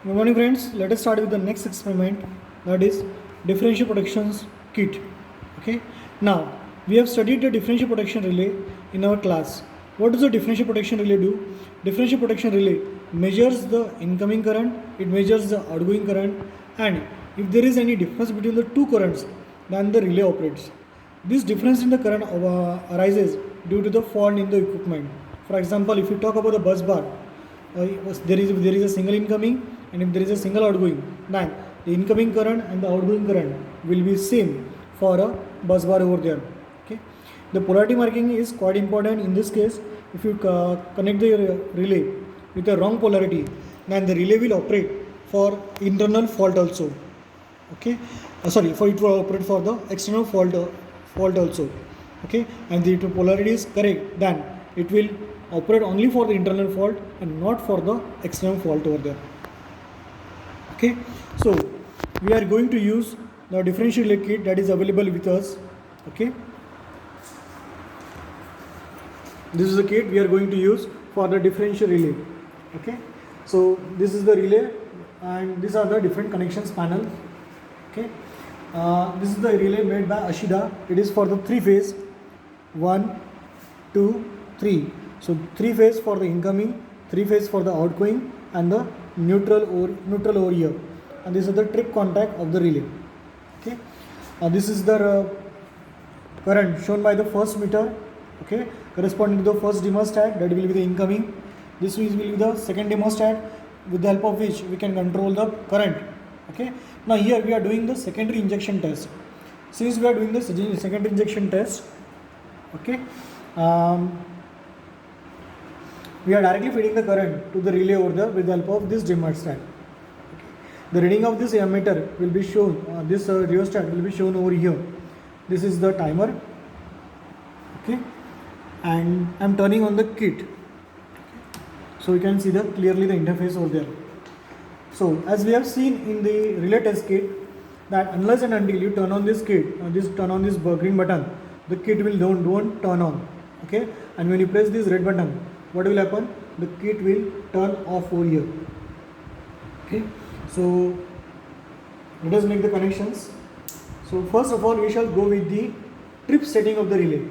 Good morning friends, let us start with the next experiment, that is differential protection kit. Okay, now we have studied the differential protection relay in our class. What does the differential protection relay do? Differential protection relay measures the incoming current, it measures the outgoing current, and if there is any difference between the two currents, then the relay operates. This difference in the current arises due to the fault in the equipment. For example, if you talk about the bus bar, there is a single incoming, and if there is a single outgoing, then the incoming current and the outgoing current will be same for a bus bar over there. Okay, the polarity marking is quite important in this case. If you connect the relay with the wrong polarity, then the relay will operate for internal fault also. Okay, sorry, for it will operate for the external fault also. Okay, and the polarity is correct, then it will operate only for the internal fault and not for the external fault over there. Okay, so we are going to use the differential relay kit that is available with us. Okay, this is the kit we are going to use for the differential relay. Okay, so this is the relay and these are the different connections panel. Okay, this is the relay made by Ashida. It is for the 3-phase 1, 2, 3. So 3-phase for the incoming, 3-phase for the outgoing, and the neutral over here. And this is the trip contact of the relay. Okay, this is the current shown by the first meter. Okay, corresponding to the first thermostat, that will be the incoming. This will be the second thermostat, with the help of which we can control the current. Okay, now here we are doing the secondary injection test. Since we are doing the secondary injection test, okay, we are directly feeding the current to the relay over there with the help of this thermostat. Okay. The reading of this ammeter will be shown, this rheostat will be shown over here. This is the timer. Okay, and I am turning on the kit. So you can see clearly the interface over there. So as we have seen in the relay test kit, that unless and until you turn on this kit, turn on this green button, the kit will don't turn on. Okay, and when you press this red button, what will happen? The kit will turn off over here. Okay, so let us make the connections. So first of all, we shall go with the trip setting of the relay.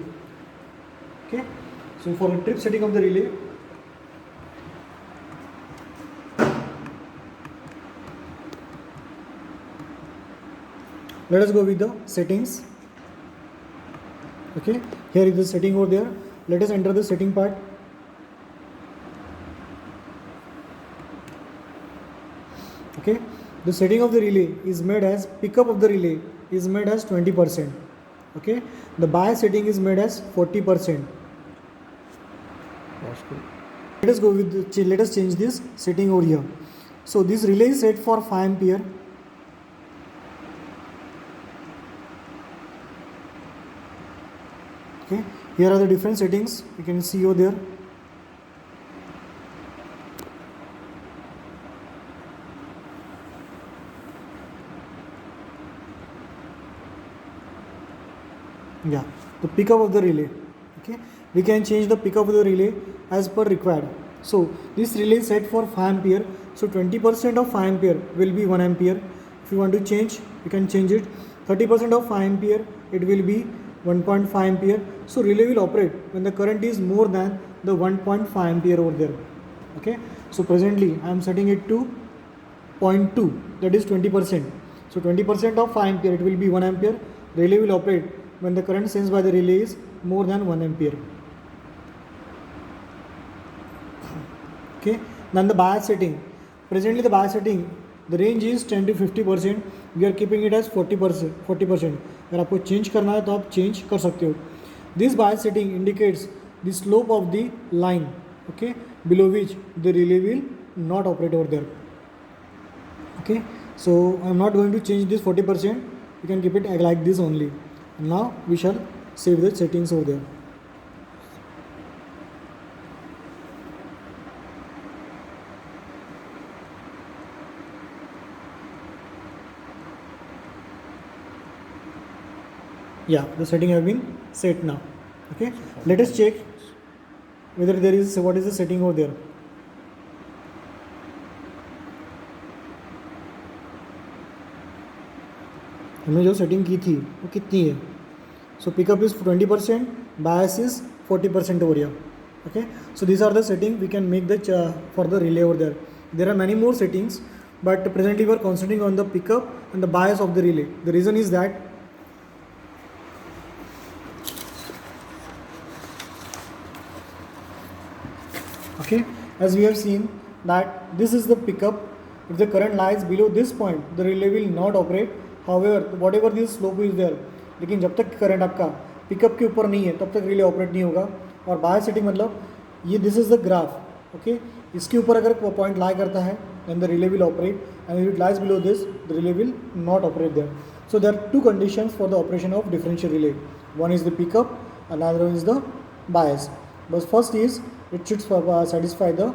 Okay, so for the trip setting of the relay, let us go with the settings. Okay, here is the setting over there. Let us enter the setting part. Okay, the setting of the relay is made as pickup of the relay is made as 20%. Okay, the bias setting is made as 40%. Let us go with let us change this setting over here. So this relay is set for 5 ampere. Okay, here are the different settings you can see over there. Yeah, the pickup of the relay. Okay, we can change the pickup of the relay as per required. So this relay is set for 5 ampere. So 20% of 5 ampere will be 1 ampere. If you want to change, you can change it. 30% of 5 ampere, it will be 1.5 ampere. So relay will operate when the current is more than the 1.5 ampere over there. Okay, so presently I am setting it to 0.2, that is 20%. So 20% of 5 ampere, it will be 1 ampere. Relay will operate when the current sensed by the relay is more than 1 ampere. Okay, then the bias setting. Presently the bias setting, the range is 10 to 50%. We are keeping it as 40%. अगर आपको change करना है तो आप change कर सकते हो. This bias setting indicates the slope of the line, okay, below which the relay will not operate over there. Okay, so I am not going to change this 40%. You can keep it like this only. Now we shall save the settings over there. Yeah, the setting have been set now. Okay, let us check whether there is what is the setting over there. हमने जो setting की थी वो कितनी है. So pickup is 20%, bias is 40% over here. Okay, so these are the settings we can make for the relay over there. There are many more settings, but presently we are concentrating on the pickup and the bias of the relay. The reason is that okay, as we have seen that this is the pickup. If the current lies below this point, the relay will not operate. However, whatever this slope is there, लेकिन जब तक current आपका pickup के ऊपर नहीं है तब तक रिले ऑपरेट नहीं होगा. और बाय सेटिंग मतलब ये this is the graph. Okay, इसके ऊपर अगर पॉइंट लाई करता है then the relay will operate, and if it lies below this the relay will not operate there. So there are two conditions for the operation of differential relay. One is the pickup, another one is the bias. बस first is it should satisfy the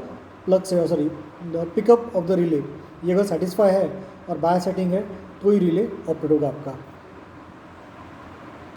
the pickup of the relay. ये अगर satisfy है और बायस setting है तो ही relay operate होगा आपका.